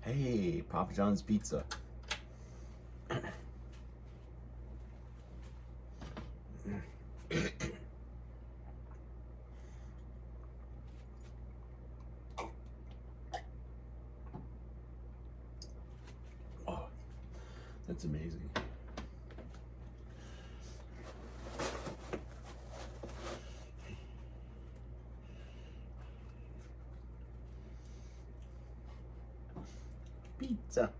Hey, Papa John's Pizza. Oh, that's amazing. Pizza.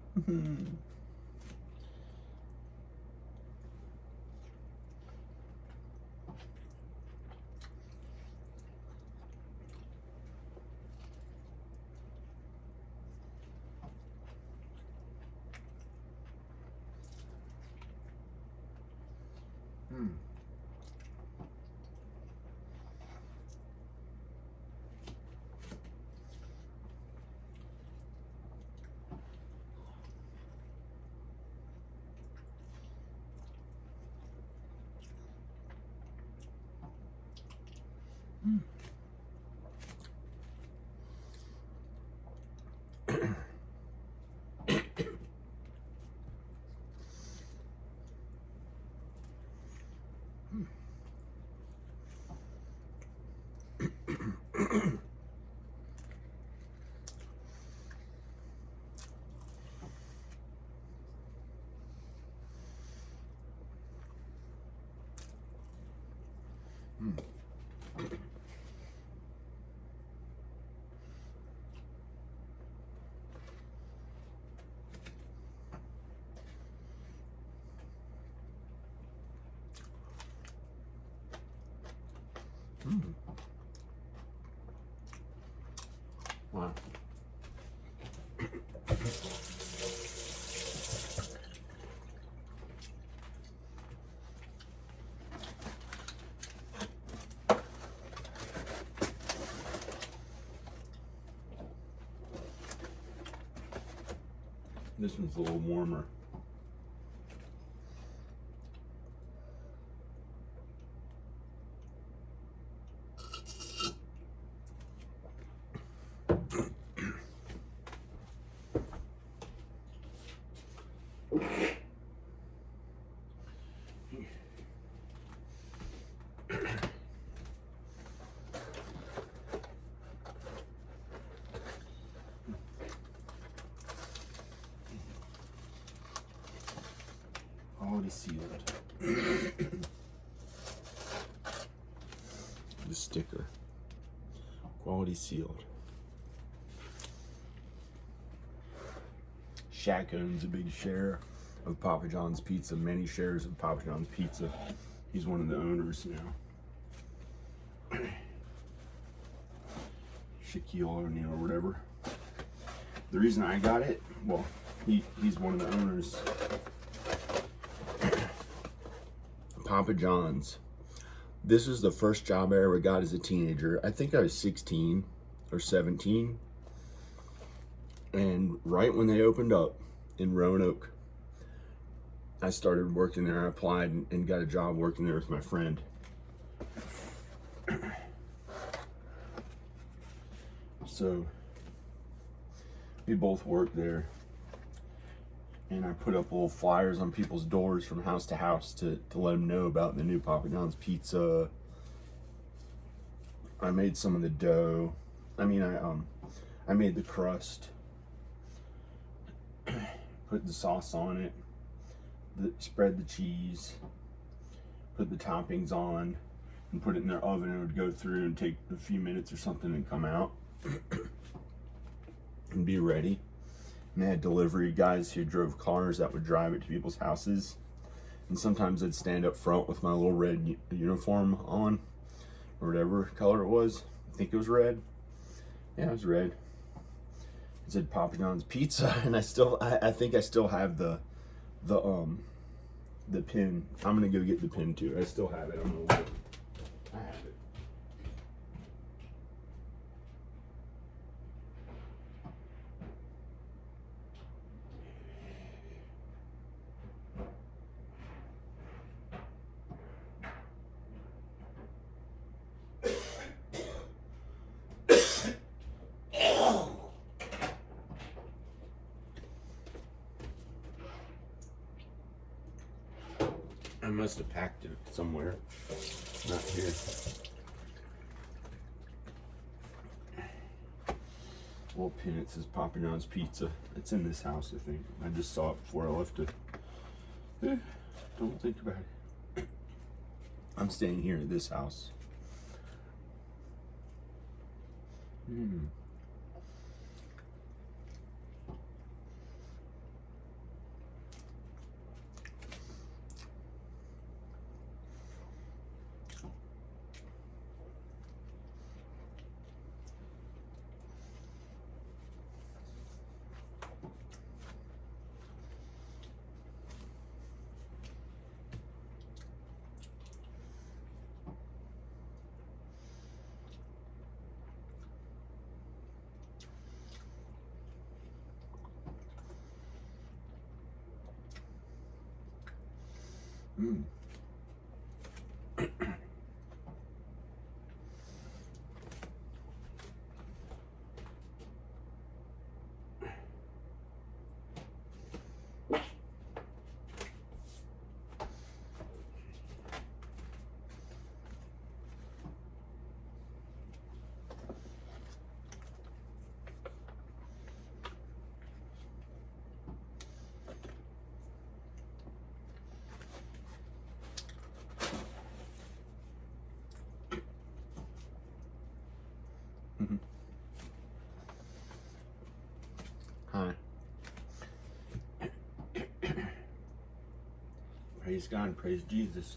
Wow. This one's a little warmer. Already sealed. The sticker. Quality sealed. Shaq owns a big share of Papa John's Pizza, many shares of Papa John's Pizza. He's one of the owners now. Shaquille O'Neal or whatever. The reason I got it, well, he's one of the owners. Papa John's. This is the first job I ever got as a teenager. I think I was 16 or 17. And right when they opened up in Roanoke, I started working there. I applied and got a job working there with my friend. So we both worked there. And I put up little flyers on people's doors from house to house to let them know about the new Papa John's Pizza. I made some of the dough. I made the crust. Put the sauce on it. Spread the cheese. Put the toppings on. And put it in their oven. It would go through and take a few minutes or something and come out. And be ready. And they had delivery guys who drove cars that would drive it to people's houses. And sometimes I'd stand up front with my little red uniform on, or whatever color it was. I think it was red. Yeah, it was red. It said Papa John's Pizza, and I think I still have the pin. I'm gonna go get the pin too. I still have it. I'm gonna look. I have it. I must have packed it somewhere. Not here. Well, pin, it says Papa John's Pizza. It's in this house, I think. I just saw it before I left it. Don't think about it. I'm staying here at this house. Hi. Praise God and praise Jesus.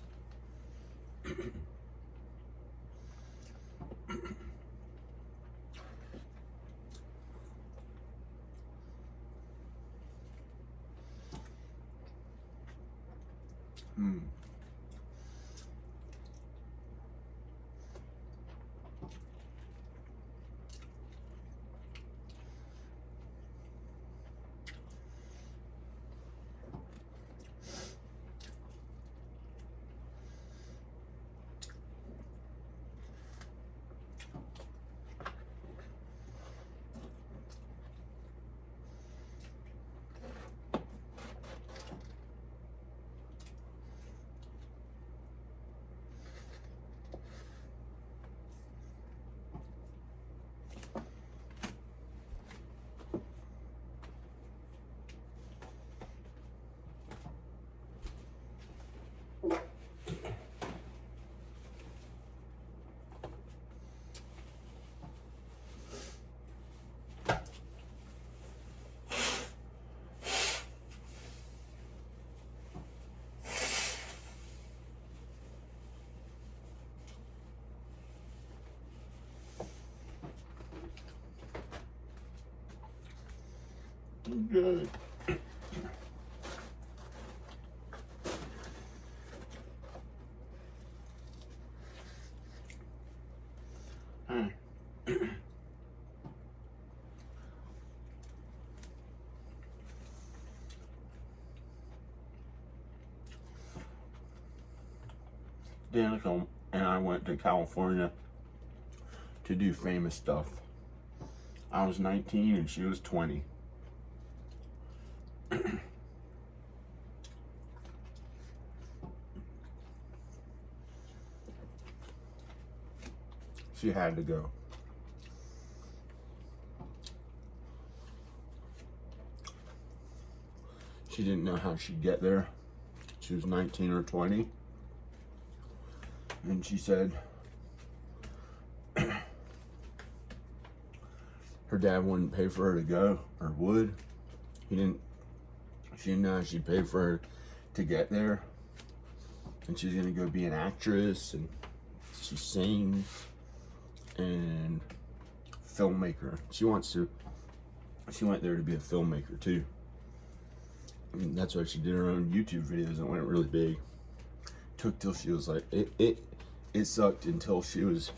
Good. Danica and I went to California to do famous stuff. I was 19 and she was 20. She had to go. She didn't know how she'd get there. She was 19 or 20. And she said her dad wouldn't pay for her to go, or would. She didn't know how she'd pay for her to get there. And she's gonna go be an actress, and she sings, and filmmaker. She went there to be a filmmaker too. And that's why she did her own YouTube videos and went really big. Took till she was like, it sucked until she was,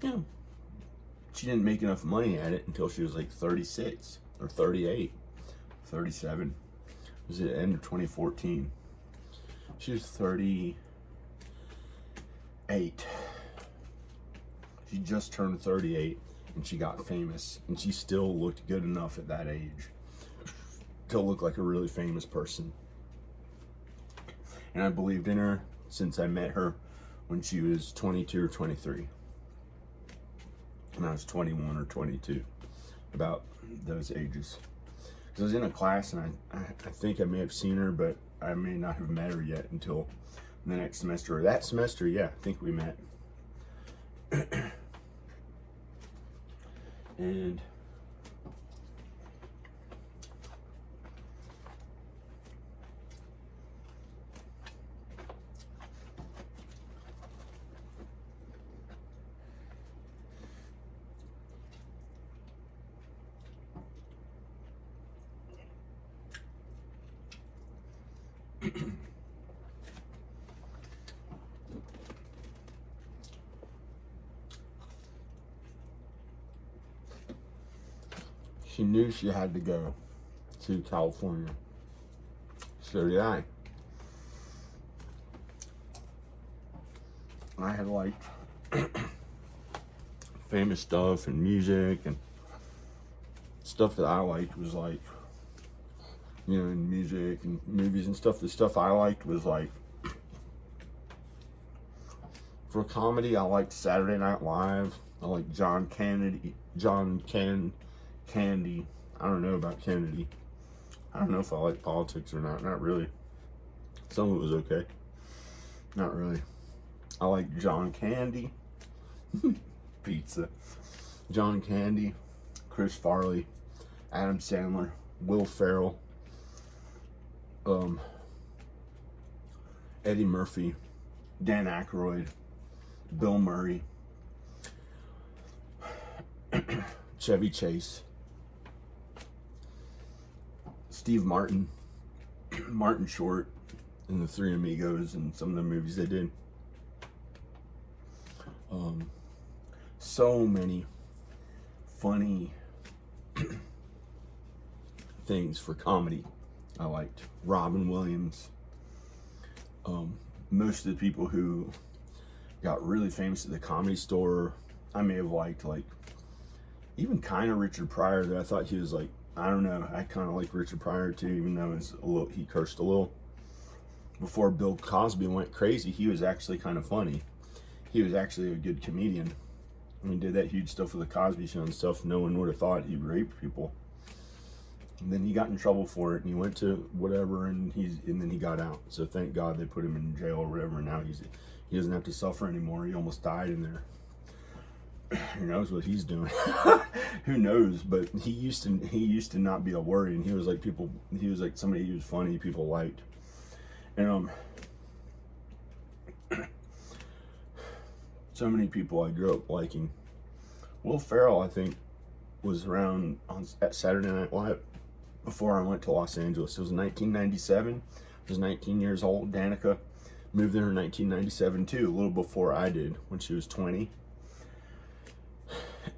she didn't make enough money at it until she was like 36 or 38, 37. It was at the end of 2014. She was 38. She just turned 38 and she got famous, and she still looked good enough at that age to look like a really famous person. And I believed in her since I met her when she was 22 or 23. And I was 21 or 22, about those ages. Because I was in a class, and I think I may have seen her, but I may not have met her yet until the next semester. Or that semester, yeah, I think we met. And she knew she had to go to California. So did I. I had liked famous stuff and music, and stuff that I liked was like, you know, in music and movies and stuff. The stuff I liked was like, for comedy, I liked Saturday Night Live. I liked Candy. I don't know about Kennedy. I don't know if I like politics or not. Not really. Some of it was okay. Not really. I like John Candy. Pizza. John Candy. Chris Farley. Adam Sandler. Will Ferrell. Eddie Murphy. Dan Aykroyd. Bill Murray. Chevy Chase. Steve Martin. Martin Short. And the Three Amigos and some of the movies they did. So many funny things for comedy. I liked Robin Williams. Most of the people who got really famous at the Comedy Store, I may have liked, like, even kind of Richard Pryor, that I thought he was like, I don't know, I kind of like Richard Pryor too, even though he cursed a little. Before Bill Cosby went crazy, he was actually kind of funny. He was actually a good comedian. When he did that huge stuff with the Cosby Show and stuff, no one would have thought he raped people. And then he got in trouble for it, and he went to whatever, and then he got out. So thank God they put him in jail or whatever. And now he doesn't have to suffer anymore. He almost died in there. Who knows what he's doing? Who knows? But he used to not be a worry, and he was like somebody who was funny, people liked. And so many people I grew up liking. Will Ferrell, I think, was around at Saturday Night Live before I went to Los Angeles. It was 1997. I was 19 years old. Danica moved there in 1997 too, a little before I did, when she was 20.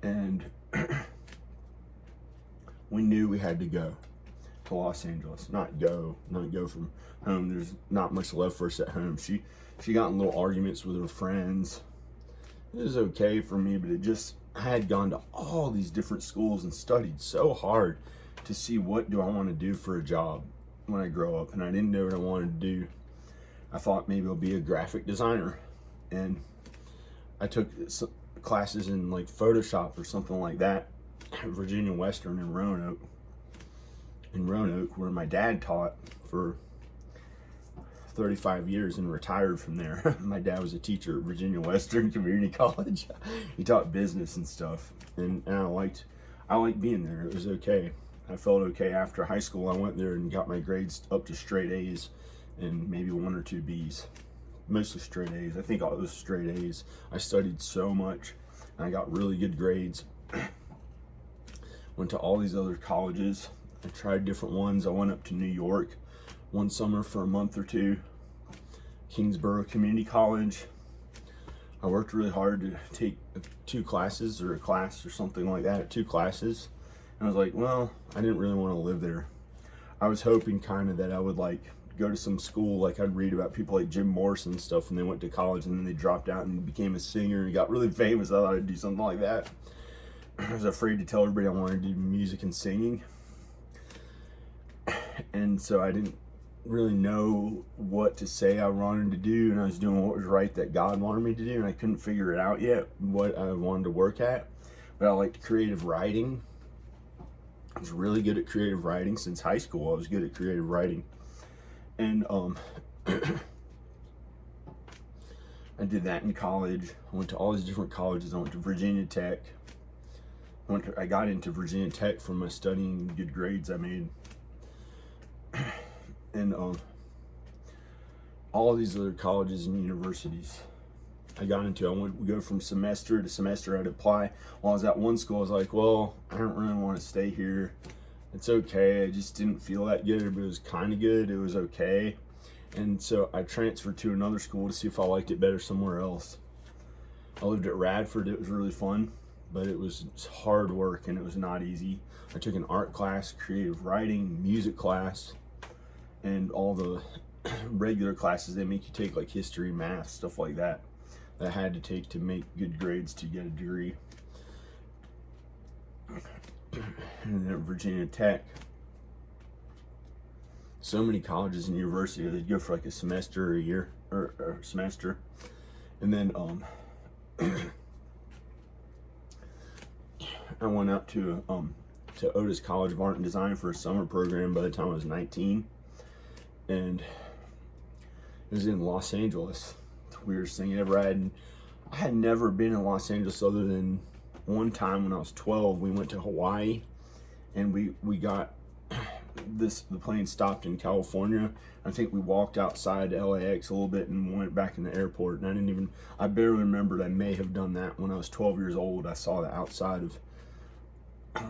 And we knew we had to go to Los Angeles. Not go from home. There's not much left for us at home. She got in little arguments with her friends. It was okay for me, but I had gone to all these different schools and studied so hard to see what do I want to do for a job when I grow up, and I didn't know what I wanted to do. I thought maybe I'll be a graphic designer, and I took some classes in like Photoshop or something like that at Virginia Western in Roanoke, where my dad taught for 35 years and retired from there. My dad was a teacher at Virginia Western Community College. He taught business and stuff, and I liked being there. It was okay. I felt okay after high school. I went there and got my grades up to straight A's and maybe 1 or 2 B's. Mostly straight A's. I think all those straight A's. I studied so much, and I got really good grades. Went to all these other colleges. I tried different ones. I went up to New York one summer for a month or two. Kingsborough Community College. I worked really hard to take 2 classes or a class or something like that, 2 classes. And I was like, well, I didn't really want to live there. I was hoping kind of that I would like go to some school, like I'd read about people like Jim Morrison and stuff, and they went to college and then they dropped out and became a singer and got really famous. I thought I'd do something like that. I was afraid to tell everybody I wanted to do music and singing. And so I didn't really know what to say I wanted to do, and I was doing what was right that God wanted me to do, and I couldn't figure it out yet what I wanted to work at. But I liked creative writing. I was really good at creative writing since high school. I was good at creative writing, and I did that in college. I went to all these different colleges. I went to Virginia Tech. I got into Virginia Tech from my studying good grades I made. And all these other colleges and universities I got into. We go from semester to semester. I'd apply. While I was at one school, I was like, well, I don't really want to stay here. It's okay. I just didn't feel that good, but it was kind of good. It was okay. And so I transferred to another school to see if I liked it better somewhere else. I lived at Radford. It was really fun, but it was hard work and it was not easy. I took an art class, creative writing, music class, and all the regular classes they make you take, like history, math, stuff like that I had to take to make good grades to get a degree. And then at Virginia Tech, so many colleges and universities, they'd go for like a semester or a year or a semester. And then I went out to Otis College of Art and Design for a summer program by the time I was 19. And it was in Los Angeles. It's the weirdest thing ever. I had never been in Los Angeles other than one time when I was 12. We went to Hawaii, and we got the plane stopped in California. I think we walked outside LAX a little bit and went back in the airport. And I barely remembered. I may have done that when I was 12 years old. I saw the outside of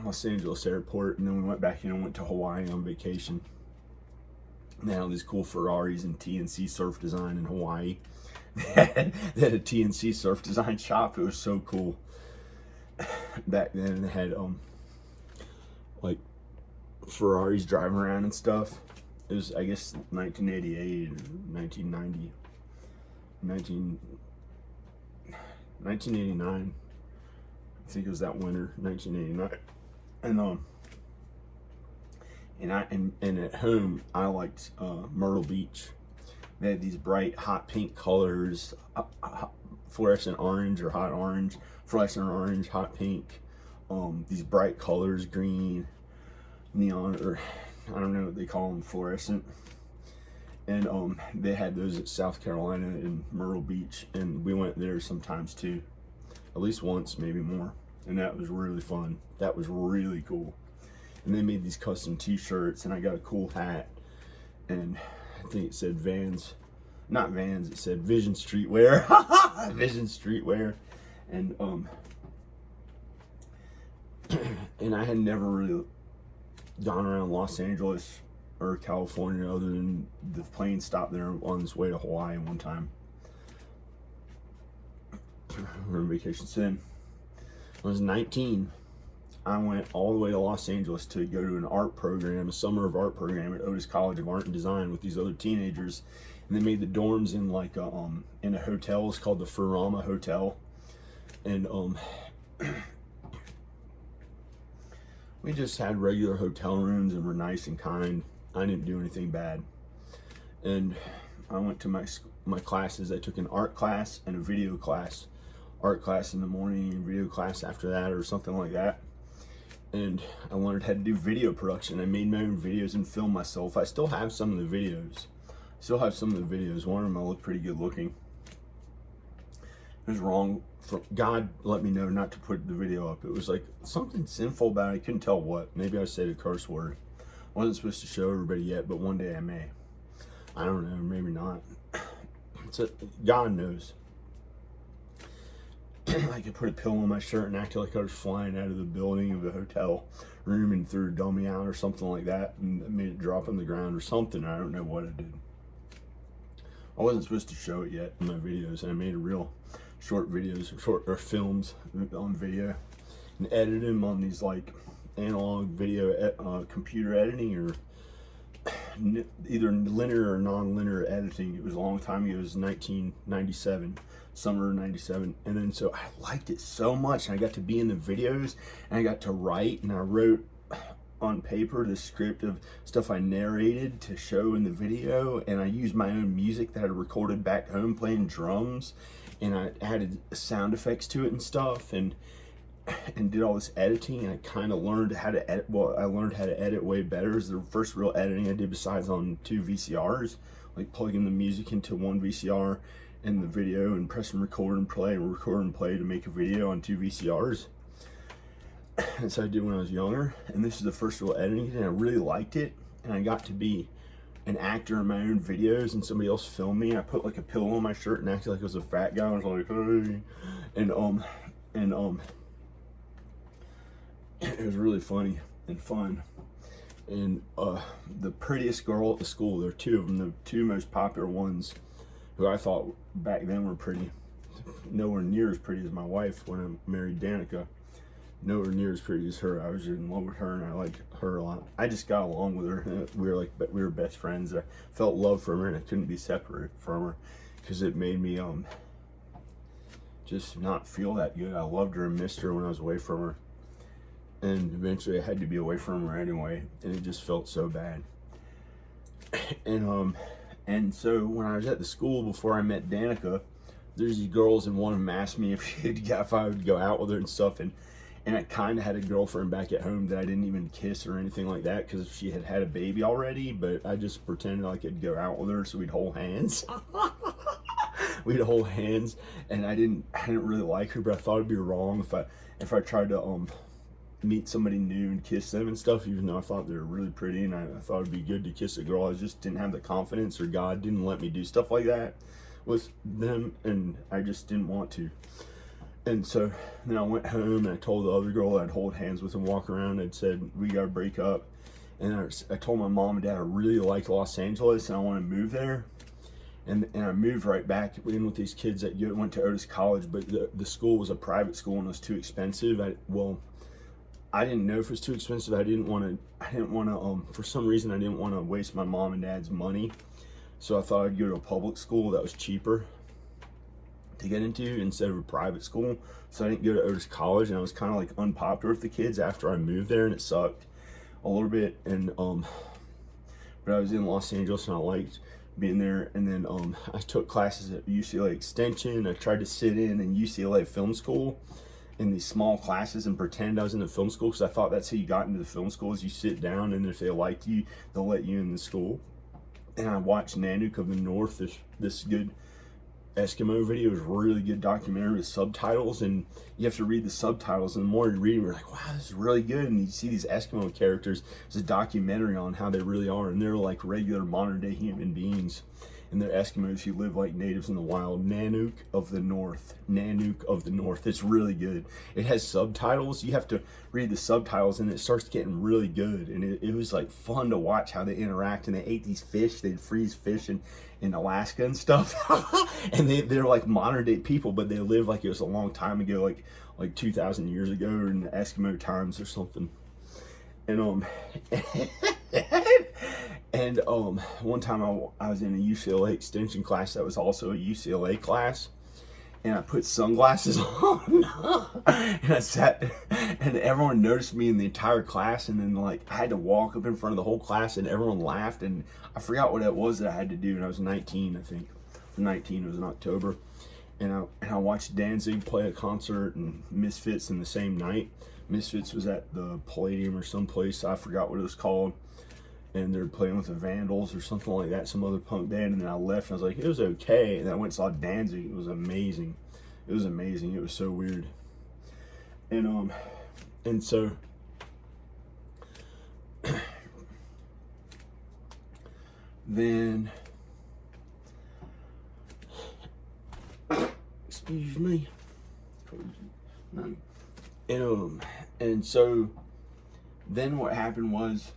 Los Angeles airport, and then we went back in and went to Hawaii on vacation. And they had all these cool Ferraris and TNC surf design in Hawaii. They had a TNC surf design shop. It was so cool. Back then they had like Ferraris driving around and stuff. It was, I guess, 1988 or 1990, 1989. I think it was that winter, 1989. And at home, I liked Myrtle Beach. They had these bright, hot pink colors, fluorescent orange or hot orange, fluorescent orange, hot pink. These bright colors, green, neon, or I don't know what they call them, fluorescent. And they had those at South Carolina in Myrtle Beach, and we went there sometimes too, at least once, maybe more. And that was really fun. That was really cool. And they made these custom t-shirts, and I got a cool hat, and I think it said not Vans, it said Vision Streetwear. Vision Streetwear. And and I had never really gone around Los Angeles or California other than the plane stopped there on its way to Hawaii one time. We were on vacation. So then I was 19. I went all the way to Los Angeles to go to an art program, a summer of art program at Otis College of Art and Design with these other teenagers. And they made the dorms in like in a hotel. It's called the Furama Hotel. And we just had regular hotel rooms and were nice and kind. I didn't do anything bad. And I went to my classes. I took an art class and a video class. Art class in the morning and video class after that, or something like that. And I learned how to do video production. I made my own videos and filmed myself. I still have some of the videos. One of them I look pretty good looking. It was wrong. God let me know not to put the video up. It was like something sinful about it. I couldn't tell what. Maybe I said a curse word. I wasn't supposed to show everybody yet, but one day I may. I don't know, maybe not. God knows. I could put a pillow on my shirt and act like I was flying out of the building of the hotel room and threw a dummy out or something like that and made it drop on the ground or something. I don't know what I did. I wasn't supposed to show it yet in my videos, and I made a real short films on video and edited them on these like analog video computer editing, or either linear or non-linear editing. It was a long time ago. It was 1997, summer of 97. And then so I liked it so much, and I got to be in the videos, and I got to write, and I wrote on paper the script of stuff I narrated to show in the video, and I used my own music that I recorded back home playing drums, and I added sound effects to it and stuff, and did all this editing, and I kind of learned how to edit. Well, I learned how to edit way better. It was the first real editing I did besides on 2 VCRs, like plugging the music into 1 VCR and the video and pressing record and play and record and play to make a video on 2 VCRs. And so I did when I was younger, and this is the first real editing, and I really liked it, and I got to be an actor in my own videos, and somebody else filmed me. I put like a pillow on my shirt and acted like I was a fat guy. I was like, hey, and it was really funny and fun. And the prettiest girl at the school, there are 2 of them, the 2 most popular ones, who I thought back then were pretty, nowhere near as pretty as my wife when I married Danica. Nowhere near as pretty as her. I was in love with her, and I liked her a lot. I just got along with her. We were best friends. I felt love from her, and I couldn't be separate from her, because it made me just not feel that good. I loved her and missed her when I was away from her, and eventually I had to be away from her anyway, and it just felt so bad. And so when I was at the school before I met Danica, there's these girls, and one of them asked me if I would go out with her and stuff, and I kind of had a girlfriend back at home that I didn't even kiss or anything like that, because she had had a baby already, but I just pretended like I'd go out with her, so we'd hold hands. We'd hold hands, and I didn't really like her, but I thought it'd be wrong if I tried to meet somebody new and kiss them and stuff, even though I thought they were really pretty, and I thought it'd be good to kiss a girl. I just didn't have the confidence, or God didn't let me do stuff like that with them, and I just didn't want to. And so then I went home, and I told the other girl I'd hold hands with and walk around. I'd said, we gotta break up. And I told my mom and dad I really liked Los Angeles, and I want to move there. And I moved right back in with these kids that went to Otis College, but the school was a private school and it was too expensive. I didn't know if it was too expensive. I didn't want to, for some reason, I didn't want to waste my mom and dad's money. So I thought I'd go to a public school that was cheaper to get into instead of a private school. So I didn't go to Otis College, and I was kind of like unpopular with the kids after I moved there, and it sucked a little bit. And but I was in Los Angeles, and I liked being there. And then I took classes at UCLA Extension. I tried to sit in UCLA Film School in these small classes and pretend I was in the film school, because I thought that's how you got into the film school, is you sit down, and if they liked you, they'll let you in the school. And I watched Nanook of the North, this good Eskimo video. It was a really good documentary with subtitles, and you have to read the subtitles, and the more you read, you're like, wow, this is really good. And you see these Eskimo characters. It's a documentary on how they really are, and they're like regular modern day human beings, and they're Eskimos who live like natives in the wild. Nanook of the North. Nanook of the North. It's really good. It has subtitles. You have to read the subtitles, and it starts getting really good. And it was like fun to watch how they interact. And they ate these fish. They'd freeze fish in Alaska and stuff. And they're like modern day people, but they live like it was a long time ago, like 2,000 years ago, or in the Eskimo times or something. And and one time I was in a UCLA Extension class that was also a UCLA class, and I put sunglasses on, and I sat, and everyone noticed me in the entire class, and then like I had to walk up in front of the whole class, and everyone laughed, and I forgot what it was that I had to do, and I was 19, I think. 19, it was in October, and I watched Danzig play a concert and Misfits in the same night. Misfits was at the Palladium or someplace, I forgot what it was called, and they're playing with the Vandals or something like that, some other punk band. And then I left, and I was like, it was okay. And I went and saw Danzig. It was amazing. It was amazing. It was so weird. And so then, excuse me. And so then what happened was,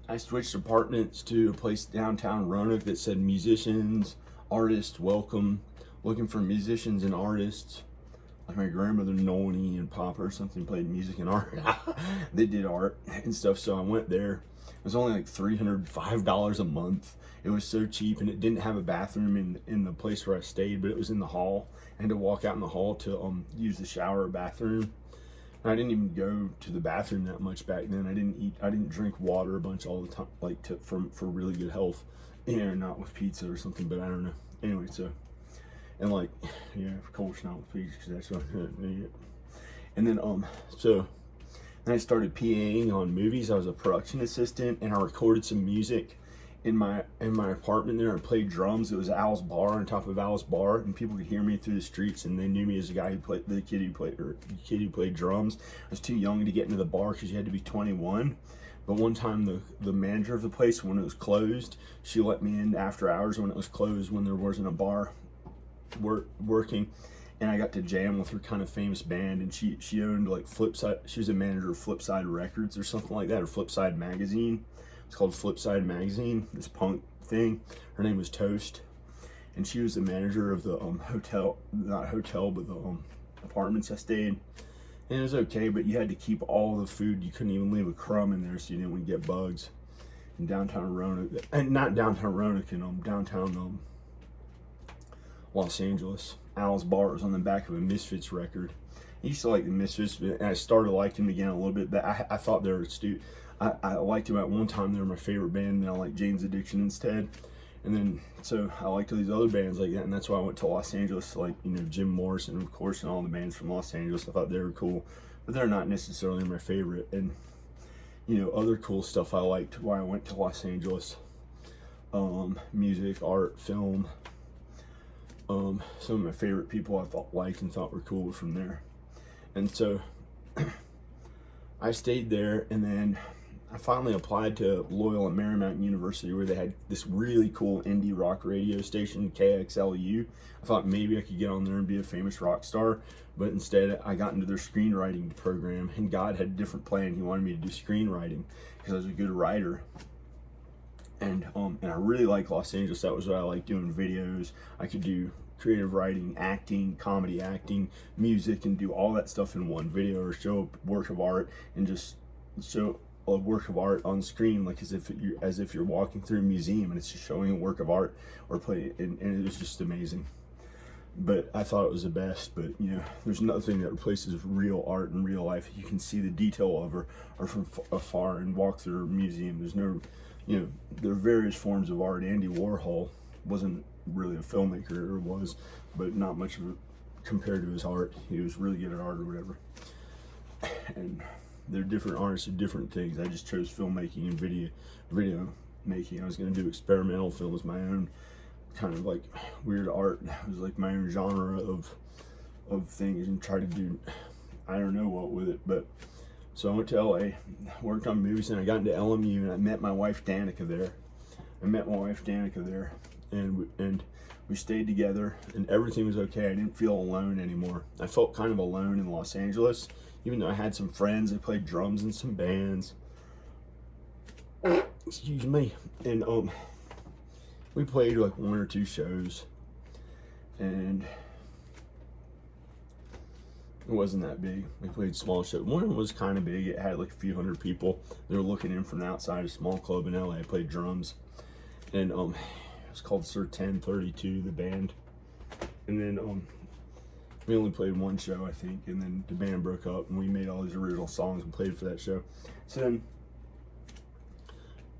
I switched apartments to a place downtown Roanoke that said musicians, artists, welcome, looking for musicians and artists. Like my grandmother Noni and Papa or something played music and art. They did art and stuff, so I went there. It was only like $305 a month. It was so cheap, and it didn't have a bathroom in the place where I stayed, but it was in the hall. I had to walk out in the hall to use the shower or bathroom. I didn't even go to the bathroom that much back then. I didn't drink water a bunch all the time, like for really good health. Not with pizza or something, but I don't know. Anyway, so, and like, yeah, of course not with pizza, because that's what I eat. And then, so, then I started PAing on movies. I was a production assistant, and I recorded some music in my apartment there. I played drums. It was Al's Bar, on top of Al's Bar, and people could hear me through the streets, and they knew me as the guy who played, the kid who played drums. I was too young to get into the bar because you had to be 21. But one time, the manager of the place, when it was closed, she let me in after hours when it was closed, when there wasn't a bar working. And I got to jam with her kind of famous band, and she owned like Flipside. She was a manager of Flipside Records or something like that, or Flipside Magazine. It's called Flipside Magazine, this punk thing. Her name was Toast, and she was the manager of the hotel, not hotel, but the apartments I stayed. And it was okay, but you had to keep all the food. You couldn't even leave a crumb in there so you didn't get bugs. In downtown Roanoke, and not downtown Roanoke, in downtown Los Angeles. Al's Bar was on the back of a Misfits record. I used to like the Misfits, and I started liking them again a little bit, but I thought they were stupid. I liked them at one time. They were my favorite band, and I liked Jane's Addiction instead. And then, so I liked all these other bands like that, and that's why I went to Los Angeles, like, Jim Morrison, of course, and all the bands from Los Angeles. I thought they were cool, but they're not necessarily my favorite. And, other cool stuff I liked why I went to Los Angeles. Music, art, film. Some of my favorite people I liked and thought were cool were from there. And so I stayed there, and then I finally applied to Loyola Marymount University, where they had this really cool indie rock radio station, KXLU. I thought maybe I could get on there and be a famous rock star, but instead I got into their screenwriting program, and God had a different plan. He wanted me to do screenwriting because I was a good writer. And I really like Los Angeles. That was what I liked doing, videos. I could do creative writing, acting, comedy acting, music, and do all that stuff in one video, or show a work of art and just show a work of art on screen, like as if you're walking through a museum and it's just showing a work of art, or play, and it was just amazing. But I thought it was the best. But there's nothing that replaces real art in real life. You can see the detail of her, or from afar, and walk through a museum. There's no, there are various forms of art. Andy Warhol wasn't really a filmmaker, or was, but not much of it compared to his art. He was really good at art or whatever. And they're different artists of different things. I just chose filmmaking and video making. I was going to do experimental films, my own kind of like weird art. It was like my own genre of things, and try to do, I don't know what with it. But so I went to LA, worked on movies, and I got into LMU, and I met my wife Danica there. And we stayed together, and everything was okay. I didn't feel alone anymore. I felt kind of alone in Los Angeles, even though I had some friends. I played drums in some bands. Excuse me. And we played like 1 or 2 shows, and it wasn't that big. We played small shows. One was kind of big. It had like a few hundred people. They were looking in from the outside, a small club in LA. I played drums, and it was called Sir 1032, the band. And then we only played one show, I think, and then the band broke up, and we made all these original songs and played for that show. So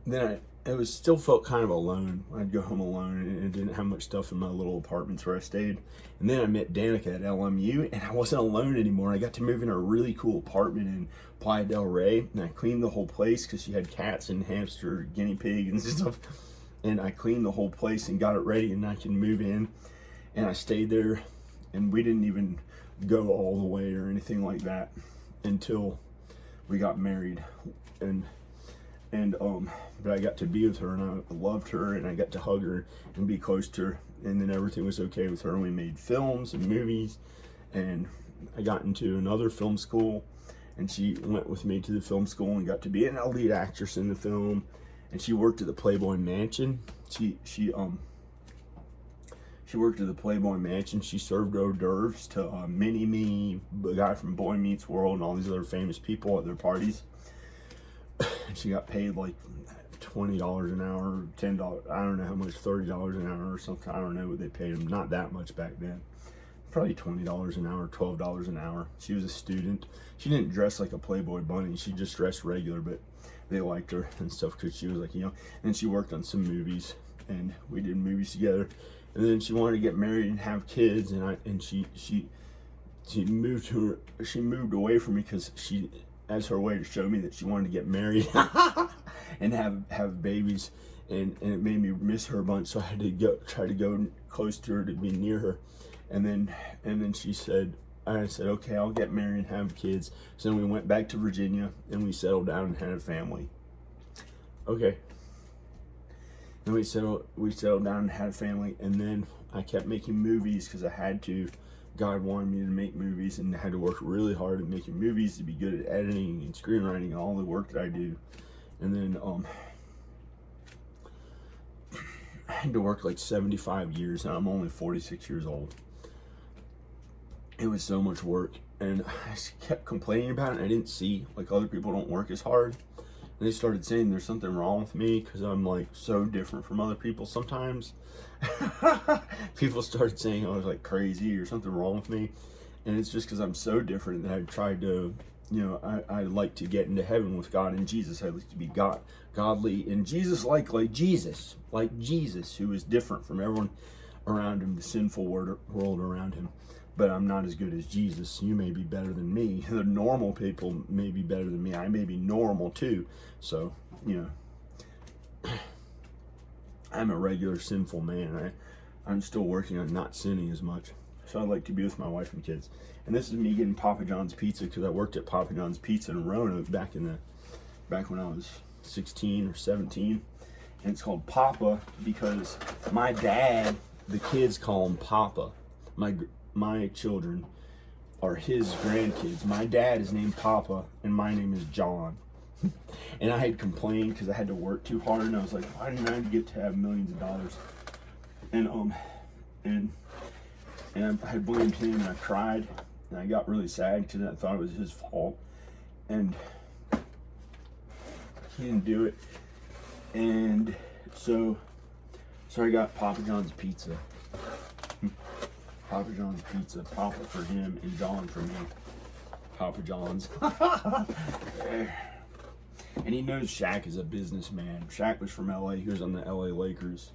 then I still felt kind of alone. I'd go home alone, and didn't have much stuff in my little apartments where I stayed. And then I met Danica at LMU, and I wasn't alone anymore. I got to move in a really cool apartment in Playa del Rey, and I cleaned the whole place because she had cats and hamster, guinea pig, and stuff. And I cleaned the whole place and got it ready, and I could move in. And I stayed there, and we didn't even go all the way or anything like that until we got married. But I got to be with her, and I loved her, and I got to hug her and be close to her, and then everything was okay with her. And we made films and movies, and I got into another film school, and she went with me to the film school and got to be an lead actress in the film. And she worked at the Playboy Mansion. She worked at the Playboy Mansion. She served hors d'oeuvres to Mini-Me, the guy from Boy Meets World, and all these other famous people at their parties. And she got paid like $20 an hour, $10, I don't know how much, $30 an hour or something. I don't know what they paid them. Not that much back then. probably $20 an hour, $12 an hour. She was a student. She didn't dress like a Playboy bunny. She just dressed regular, but they liked her and stuff because she was like, you know, and she worked on some movies and we did movies together. And then she wanted to get married and have kids, and she moved away from me because she, as her way to show me that she wanted to get married and have babies, and it made me miss her a bunch. So I had to try to go close to her, to be near her. And then she said, I said, okay, I'll get married and have kids. So then we went back to Virginia and we settled down and had a family. Okay. And we settled down and had a family, and then I kept making movies because I had to. God wanted me to make movies, and I had to work really hard at making movies to be good at editing and screenwriting and all the work that I do. And then I had to work like 75 years, and I'm only 46 years old. It was so much work, and I just kept complaining about it. I didn't see, like, other people don't work as hard. And they started saying there's something wrong with me because I'm like so different from other people sometimes. People started saying I was like crazy or something wrong with me. And it's just because I'm so different that I tried to, you know, I like to get into heaven with God and Jesus. I like to be godly and Jesus like Jesus, who is different from everyone around him, the sinful world around him. But I'm not as good as Jesus. You may be better than me. The normal people may be better than me. I may be normal too. So, you know, I'm a regular sinful man. I'm still working on not sinning as much. So I like to be with my wife and kids. And this is me getting Papa John's Pizza because I worked at Papa John's Pizza in Roanoke back when I was 16 or 17. And it's called Papa because my dad, the kids call him Papa. My children are his grandkids. My dad is named Papa, and my name is John. And I had complained because I had to work too hard, and I was like, why didn't I get to have millions of dollars? And I had blamed him, and I cried, and I got really sad because I thought it was his fault, and he didn't do it. And so I got Papa John's Pizza. Papa John's Pizza. Papa for him and John for me. Papa John's. And he knows Shaq is a businessman. Shaq was from LA. He was on the LA Lakers.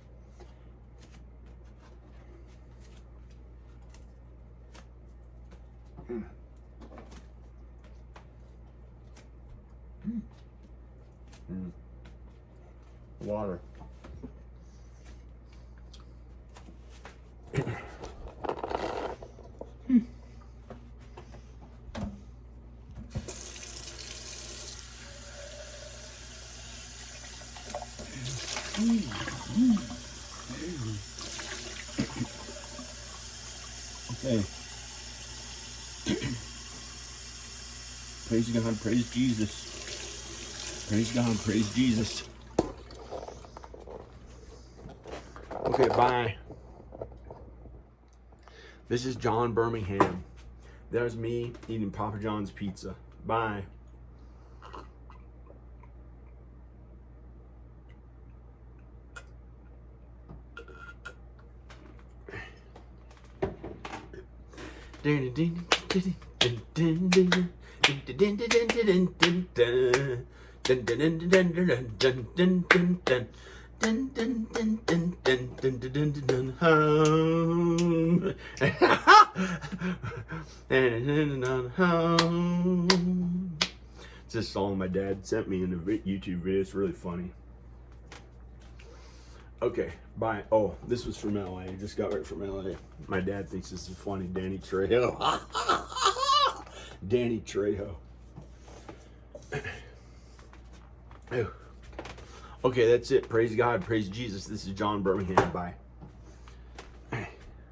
Water. Okay. Praise God, praise Jesus. Praise God, praise Jesus. Okay, bye. This is John Birmingham. That was me eating Papa John's Pizza. Bye. It's a song my dad sent me in a YouTube video. It's really funny. Okay, bye. Oh, this was from LA. I just got right from LA. My dad thinks this is funny. Danny Trejo. Danny Trejo. Okay, that's it. Praise God. Praise Jesus. This is John Birmingham. Bye.